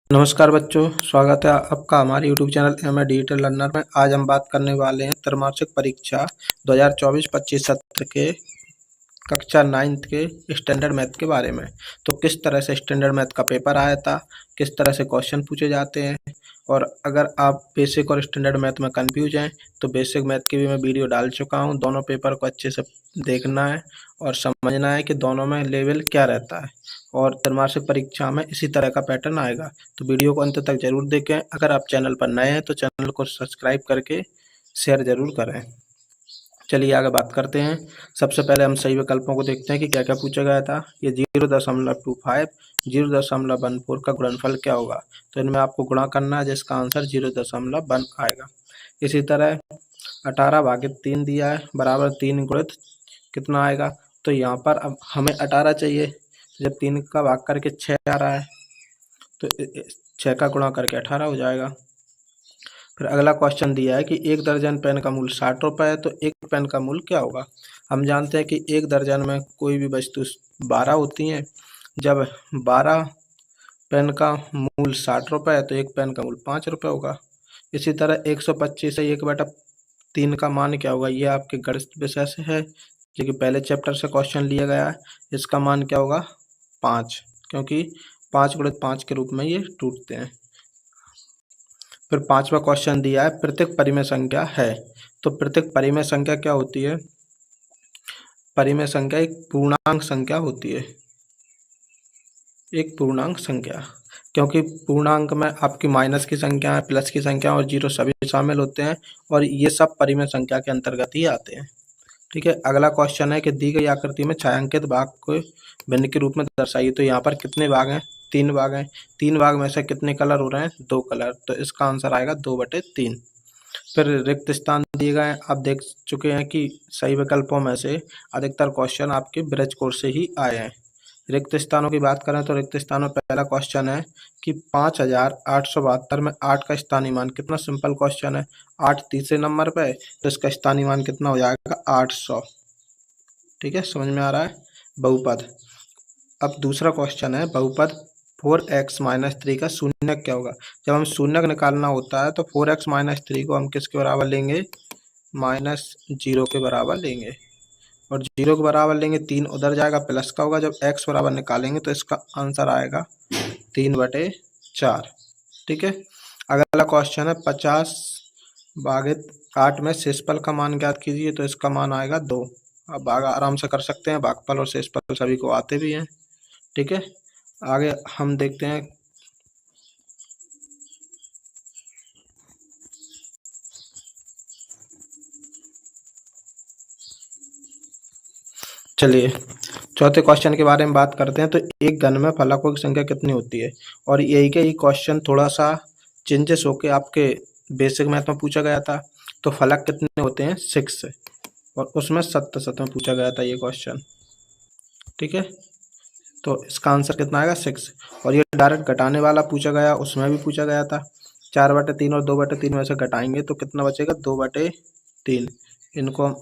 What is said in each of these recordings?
नमस्कार बच्चों, स्वागत है आपका हमारे YouTube channel M A digital learner में। आज हम बात करने वाले हैं त्रैमासिक परीक्षा 2024-25 सत्र के कक्षा 9th के स्टैंडर्ड मैथ के बारे में। तो किस तरह से स्टैंडर्ड मैथ का पेपर आया था, किस तरह से क्वेश्चन पूछे जाते हैं, और अगर आप बेसिक और स्टैंडर्ड मैथ में कंफ्यूज हैं तो बेसिक मैथ की भी मैं वीडियो डाल चुका हूं। दोनों पेपर को अच्छे से देखना है और समझना है कि दोनों में लेवल क्या रहता है, और त्रैमासिक परीक्षा में इसी तरह का पैटर्न आएगा। तो वीडियो को अंत तक जरूर देखें। अगर आप चैनल पर नए हैं तो चैनल को सब्सक्राइब करके शेयर जरूर करें। चलिए आगे बात करते हैं। सबसे पहले हम सही विकल्पों को देखते हैं कि क्या क्या पूछा गया था। ये 0.25 0.14 का गुणनफल क्या होगा। तो इनमें आपको गुणा करना है, जिसका आंसर 0.1 आएगा। इसी तरह 18/3 दिया है बराबर 3 गुणित कितना आएगा। तो यहाँ पर अब हमें 18 चाहिए, जब 3 का भाग करके 6 आ रहा है तो 6 का गुणा करके 18 हो जाएगा। फिर अगला क्वेश्चन दिया है कि 1 दर्जन पेन का मूल्य 60 रुपये है, तो एक पेन का मूल्य क्या होगा। हम जानते हैं कि 1 दर्जन में कोई भी वस्तु 12 होती हैं। जब 12 पेन का मूल्य 60 रुपये है तो एक पेन का मूल्य 5 रुपये होगा। इसी तरह 125 से 1/3 का मान क्या होगा। ये आपके गणित विषय से है, जो कि पहले चैप्टर से क्वेश्चन लिया गया है। इसका मान क्या होगा 5, क्योंकि 5 गुणित 5 के रूप में ये टूटते हैं। फिर 5वां क्वेश्चन दिया है प्रत्येक परिमेय संख्या है। तो प्रत्येक परिमेय संख्या क्या होती है। परिमेय संख्या एक पूर्णांक संख्या होती है, एक पूर्णांक संख्या, क्योंकि पूर्णांक में आपकी माइनस की संख्या है, प्लस की संख्या और जीरो सभी शामिल होते हैं, और ये सब परिमेय संख्या के अंतर्गत ही आते हैं। ठीक है। अगला क्वेश्चन है कि दी गई आकृति में छायांकित भाग को भिन्न के रूप में दर्शाइए। तो यहाँ पर कितने भाग हैं, 3 भाग हैं। 3 भाग में से कितने कलर हो रहे हैं, 2 कलर। तो इसका आंसर आएगा 2/3। फिर रिक्त स्थान दिए गए हैं। आप देख चुके हैं कि सही विकल्पों में से अधिकतर क्वेश्चन आपके ब्रज कोर्स से ही आए हैं। रिक्त स्थानों की बात करें तो रिक्त स्थानों में पहला क्वेश्चन है कि 5872 में 8 का स्थानीय मान कितना। सिंपल क्वेश्चन है। 8 तीसरे नंबर पे, तो इसका स्थानीय मान कितना हो जाएगा 800। ठीक है, समझ में आ रहा है। बहुपद। अब दूसरा क्वेश्चन है बहुपद 4x-3 का शून्य क्या होगा। जब हम शून्य निकालना होता है तो 4x-3 को हम किसके बराबर लेंगे, -0 के बराबर लेंगे, और 0 के बराबर लेंगे 3 उधर जाएगा, प्लस का होगा। जब x बराबर निकालेंगे तो इसका आंसर आएगा 3/4। ठीक है। अगला क्वेश्चन है 50/8 में शेषफल का मान ज्ञात कीजिए। तो इसका मान आएगा 2। अब भाग आराम से कर सकते हैं, भागफल और शेषफल सभी को आते भी हैं। ठीक है। आगे हम देखते हैं। चलिए चौथे क्वेश्चन के बारे में बात करते हैं। तो एक घन में फलकों की संख्या कितनी होती है। और यही का ही क्वेश्चन थोड़ा सा चेंजेस होके आपके बेसिक मैथ में पूछा गया था। तो फलक कितने होते हैं 6, और उसमें 7 में पूछा गया था ये क्वेश्चन। ठीक है। तो इसका आंसर कितना आएगा 6। और ये डायरेक्ट घटाने वाला पूछा गया, उसमें भी पूछा गया था। 4/3 और 2/3 में से घटाएंगे तो कितना बचेगा 2/3। इनको हम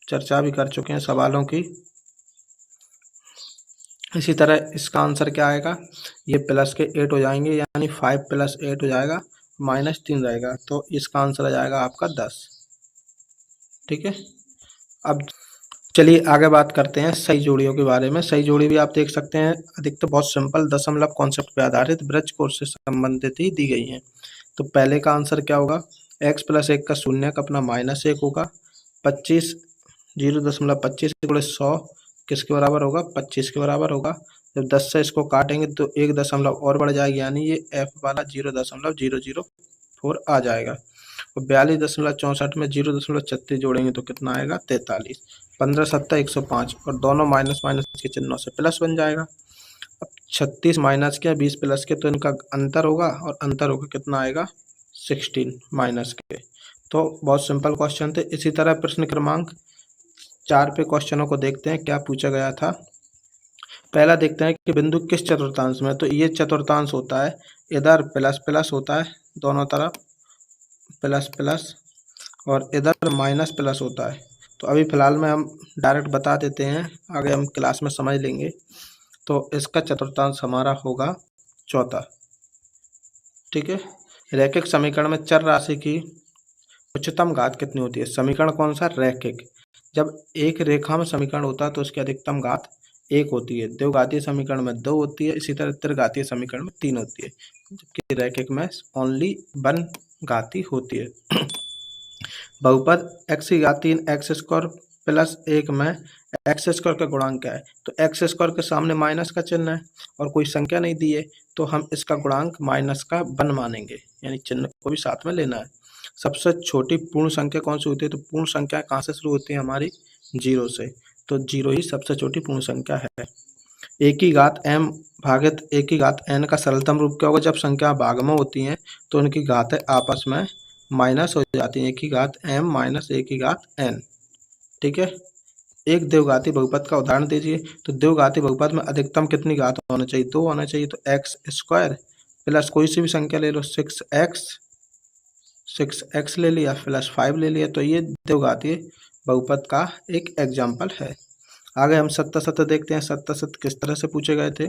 चर्चा भी कर चुके हैं सवालों की। इसी तरह इसका आंसर क्या आएगा, ये प्लस के 8 हो जाएंगे, यानी 5 + 8 हो जाएगा, -3 रहेगा। तो इसका आंसर आ जाएगा आपका 10। ठीक है। अब चलिए आगे बात करते हैं सही जोड़ियों के बारे में। सही जोड़ी भी आप देख सकते हैं, अधिकतर बहुत सिंपल दशमलव कॉन्सेप्ट पे आधारित ब्रज कोर्स से संबंधित ही दी गई हैं। तो पहले का आंसर क्या होगा, x + 1 का शून्यक अपना -1 होगा। 25 0.25 × 100 किसके बराबर होगा, 25 के बराबर होगा। जब 10 से इसको काटेंगे तो 1 दशमलव और बढ़ जाएगी, यानी ये f वाला 0.004 आ जाएगा। और 42.64 में 0.36 जोड़ेंगे तो कितना आएगा 43। 15 7 105, और दोनों माइनस माइनस के चिन्हों से प्लस बन जाएगा। अब 36 माइनस के 20 प्लस के, तो इनका अंतर होगा, और अंतर होकर कितना आएगा 16 माइनस के। तो बहुत सिंपल क्वेश्चन थे। इसी तरह प्रश्न क्रमांक 4 पे क्वेश्चनों को देखते हैं क्या पूछा गया था। पहला देखते हैं कि बिंदु किस चतुर्थांश में। तो ये चतुर्थांश होता है, इधर प्लस प्लस होता है, दोनों तरफ प्लस प्लस, और इधर माइनस प्लस होता है। तो अभी फ़िलहाल में हम डायरेक्ट बता देते हैं, आगे हम क्लास में समझ लेंगे। तो इसका चतुर्थांश हमारा होगा चौथा। ठीक है। रैखिक समीकरण में चर राशि की उच्चतम घात कितनी होती है? समीकरण कौन सा? रैखिक। जब एक रेखा में समीकरण होता है तो उसकी अधिकतम घात 1 होती है। द्विघातीय समीकरण में 2 होती है। इसी तरह त्रिघातीय समीकरण में 3 होती है, जबकि रैखिक में ओनली 1 घाती होती है। बहुपद x की घात 3 एक्स स्क्वायर प्लस 1 में एक्स स्क्वायर का गुणांक क्या है? तो एक्स स्क्वायर के सामने माइनस का चिन्ह है और कोई संख्या नहीं दी है, तो हम इसका गुणांक माइनस का 1 मानेंगे, यानी चिन्ह को भी साथ में लेना है। सबसे छोटी पूर्ण संख्या कौन सी होती है? तो पूर्ण संख्या कहाँ से शुरू होती है? हमारी 0 से। तो 0 ही सबसे छोटी पूर्ण संख्या है। ए की घात m भागित ए की घात n का सरलतम रूप क्या होगा? जब संख्या भाग में होती हैं तो उनकी घातें आपस में माइनस हो जाती हैं। ए की घात m माइनस ए की घात n। ठीक है। एक द्विघाती बहुपद का उदाहरण दीजिए। तो द्विघाती बहुपद में अधिकतम कितनी घात होना चाहिए? 2 होना चाहिए। तो एक्स स्क्वायर प्लस कोई सी भी संख्या ले लो, 6x ले लिया प्लस 5 ले लिया, तो ये द्विघाती बहुपद का एक एग्जाम्पल है। आगे हम सत्ता सत्ता देखते हैं। सत्ता सत्ता किस तरह से पूछे गए थे?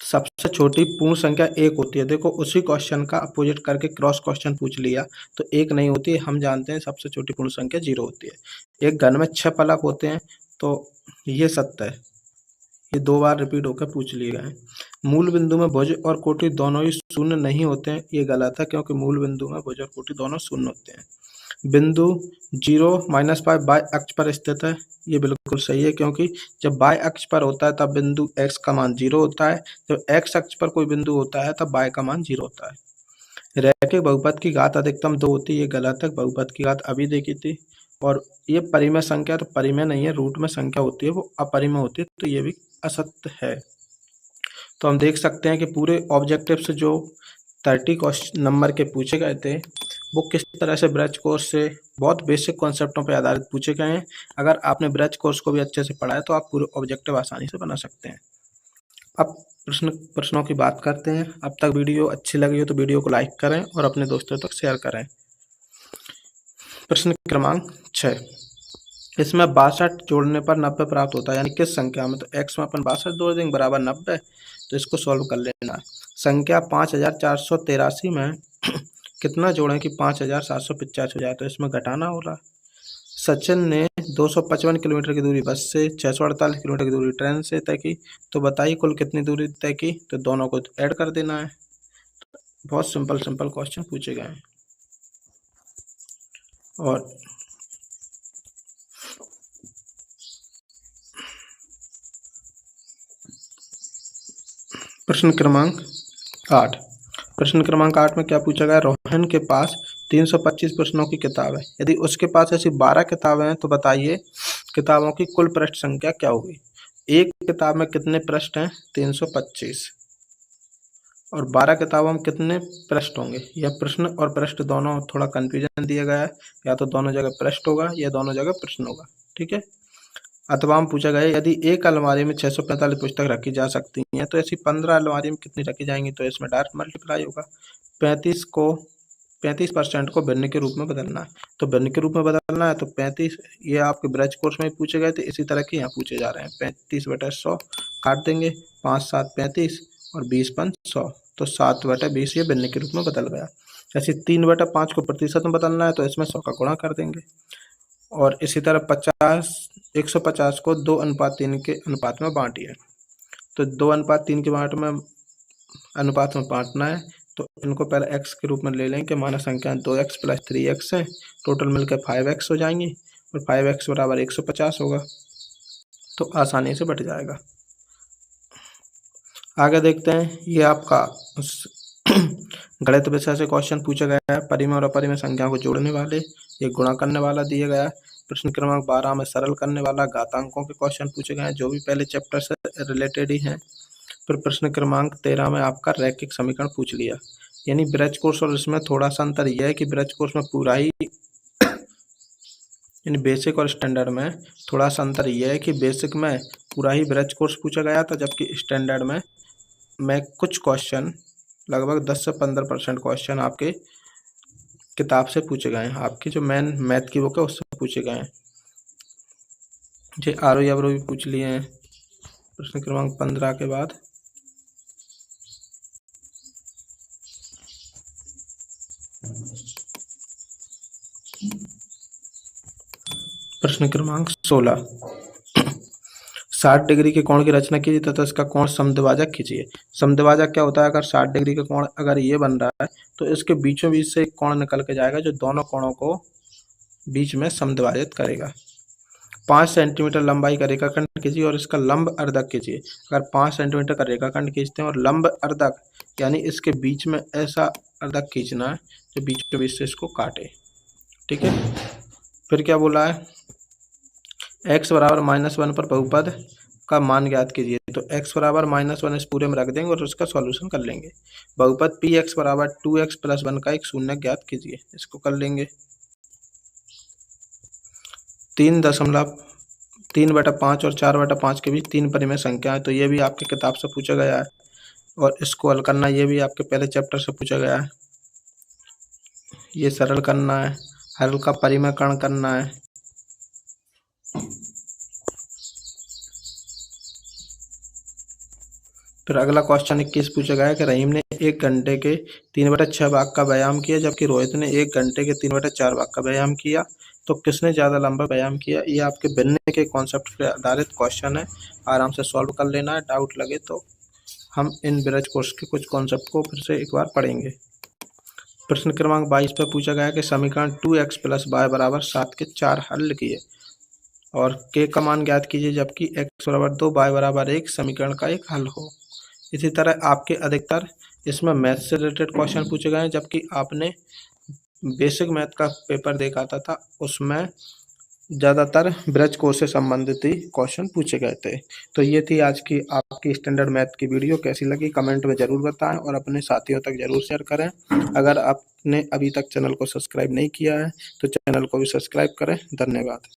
सबसे छोटी पूर्ण संख्या 1 होती है। देखो उसी क्वेश्चन का अपोजिट करके क्रॉस क्वेश्चन पूछ लिया तो 1 नहीं होती है। हम जानते हैं सबसे छोटी पूर्ण संख्या 0 होती है। एक घन में 6 फलक होते हैं, तो ये सत्य है। ये 2 बार रिपीट होकर पूछ लिए गए हैं। मूल बिंदु में भुज और कोटि दोनों ही शून्य नहीं होते हैं। ये गलत है, क्योंकि मूल बिंदु में भुज और कोटि दोनों शून्य होते हैं। बिंदु 0 -5 बाय अक्ष पर स्थित है। ये बिल्कुल सही है, क्योंकि जब बाय अक्ष पर होता है तब बिंदु x का मान 0 होता है। जब x अक्ष पर कोई बिंदु होता है तब y का मान 0 होता है। रैखिक बहुपद की घात अधिकतम 2 होती है। ये गलत है। बहुपद की घात अभी देखी थी। और ये परिमेय संख्या, तो परिमेय नहीं है, रूट में संख्या होती है, वो अपरिमेय होती है, तो ये भी असत्य है। तो हम देख सकते हैं कि पूरे ऑब्जेक्टिव से जो 30 क्वेश्चन नंबर के पूछे गए थे वो किस तरह से ब्रज कोर्स से बहुत बेसिक कॉन्सेप्टों पर आधारित पूछे गए हैं। अगर आपने ब्रज कोर्स को भी अच्छे से पढ़ा है तो आप पूरे ऑब्जेक्टिव आसानी से बना सकते हैं। अब प्रश्नों की बात करते हैं। अब तक वीडियो अच्छी लगी हो तो वीडियो को लाइक करें और अपने दोस्तों तक शेयर करें। प्रश्न क्रमांक 6, इसमें 62 जोड़ने पर 90 प्राप्त होता है, यानी किस संख्या में? तो x में अपन 62 जोड़ देंगे बराबर 90, तो इसको सॉल्व कर लेना है। संख्या 5483 में कितना जोड़ें कि 5785 हो जाए? तो इसमें घटाना होगा। सचिन ने 255 किलोमीटर की दूरी बस से, 648 किलोमीटर की दूरी ट्रेन से तय की, तो बताइए कुल कितनी दूरी तय की? तो दोनों को ऐड कर देना है। बहुत सिंपल क्वेश्चन पूछे गए हैं। और प्रश्न क्रमांक 8, प्रश्न क्रमांक 8 में क्या पूछा गया? रोहन के पास 325 प्रश्नों की किताब है। यदि उसके पास ऐसी 12 किताबें हैं तो बताइए किताबों की कुल पृष्ठ संख्या क्या होगी? एक किताब में कितने पृष्ठ हैं? 325। और 12 किताबों में कितने पृष्ठ होंगे? यह प्रश्न और पृष्ठ दोनों थोड़ा कंफ्यूजन दिया गया है। या तो दोनों जगह पृष्ठ होगा या दोनों जगह प्रश्न होगा। ठीक है। अथवा हम पूछा गया यदि एक अलमारी में 645 पुस्तक रखी जा सकती हैं तो ऐसी 15 अलमारी में कितनी रखी जाएंगी? तो इसमें डायरेक्ट मल्टीप्लाई होगा। 35% को भिन्न के रूप में बदलना है। तो भिन्न के रूप में बदलना है तो 35, ये आपके ब्रज कोर्स में पूछे गए थे, इसी तरह के यहाँ पूछे जा रहे हैं। 35/100 काट देंगे, 5 7 35 और 20 5 100, तो 7/20 ये भिन्न के रूप में बदल गया। ऐसे 3/5 को प्रतिशत में बदलना है तो इसमें 100 का गुणा कर देंगे। और इसी तरह 150 को 2:3 के अनुपात में बांटिए। तो 2:3 के अनुपात में बांटना है, तो इनको पहले x के रूप में ले लें कि माना संख्या 2x + 3x है, टोटल मिलकर 5x हो जाएंगी और 5x बराबर 150 होगा, तो आसानी से बट जाएगा। आगे देखते हैं। ये आपका गणित विषय से क्वेश्चन पूछा गया है। परिमेय और अपरिमेय संख्या को जोड़ने वाले, ये गुणा करने वाला दिया गया है। प्रश्न क्रमांक 12 में सरल करने वाला, घातांकों के क्वेश्चन पूछे गए हैं जो भी पहले चैप्टर से रिलेटेड ही हैं। फिर प्रश्न क्रमांक 13 में आपका रैखिक समीकरण पूछ लिया। यानी ब्रज कोर्स और इसमें थोड़ा सा अंतर यह है कि ब्रज कोर्स में पूरा ही यानी बेसिक और स्टैंडर्ड में थोड़ा सा अंतर यह है कि बेसिक में पूरा ही ब्रज कोर्स पूछा गया था, जबकि स्टैंडर्ड में कुछ क्वेश्चन लगभग 10 से 15% क्वेश्चन आपके किताब से पूछे गए हैं। आपकी जो मेन मैथ की बुक है उससे पूछे गए हैं। जी आरो अवरो भी पूछ लिए हैं। प्रश्न क्रमांक 15 के बाद प्रश्न क्रमांक 16, 60 डिग्री के कोण की रचना कीजिए तथा इसका कोण समद्विभाजक खींचिए। समद्विभाजक क्या होता है? अगर 60 डिग्री का कोण अगर ये बन रहा है तो इसके बीचों बीच से एक कोण निकल के जाएगा जो दोनों कोणों को बीच में समद्विभाजित करेगा। 5 सेंटीमीटर लंबाई का रेखाखंड खींचिए और इसका लंब अर्धक खींचिए। अगर 5 सेंटीमीटर का रेखाखंड खींचते हैं और लंब अर्धक यानी इसके बीच में ऐसा अर्धक खींचना है जो बीचों बीच से इसको काटे। ठीक है, फिर क्या बोला है? x बराबर -1 पर बहुपद का मान ज्ञात कीजिए। तो x बराबर -1 इस पूरे में रख देंगे और उसका सॉल्यूशन कर लेंगे। बहुपद px बराबर 2x + 1 का एक शून्य ज्ञात कीजिए। इसको कर लेंगे। 3.5 और 4/5 के बीच 3 परिमेय संख्या है, तो ये भी आपकी किताब से पूछा गया है और इसको हल करना ये भी आपके पहले चैप्टर से पूछा गया है। ये सरल करना है, हल का परिमेयकरण करना है। फिर अगला क्वेश्चन 21 पूछा गया है कि रहीम ने 1 घंटे के 3/6 भाग का व्यायाम किया जबकि रोहित ने 1 घंटे के 3/4 भाग का व्यायाम किया, तो किसने ज़्यादा लंबा व्यायाम किया? ये आपके भिन्न के कॉन्सेप्ट पर आधारित क्वेश्चन है, आराम से सॉल्व कर लेना है। डाउट लगे तो हम इन ब्रिज कोर्स के कुछ कॉन्सेप्ट को फिर से एक बार पढ़ेंगे। प्रश्न क्रमांक 22 पर पूछा गया है कि समीकरण 2x + y बराबर 7 के 4 हल लिखिए और k का मान ज्ञात कीजिए जबकि x बराबर 2 y बराबर 1 समीकरण का एक हल हो। इसी तरह आपके अधिकतर इसमें मैथ से रिलेटेड क्वेश्चन पूछे गए हैं, जबकि आपने बेसिक मैथ का पेपर देखा था उसमें ज़्यादातर ब्रिज कोर्स से संबंधित ही क्वेश्चन पूछे गए थे। तो ये थी आज की आपकी स्टैंडर्ड मैथ की वीडियो। कैसी लगी कमेंट में ज़रूर बताएं और अपने साथियों तक ज़रूर शेयर करें। अगर आपने अभी तक चैनल को सब्सक्राइब नहीं किया है तो चैनल को भी सब्सक्राइब करें। धन्यवाद।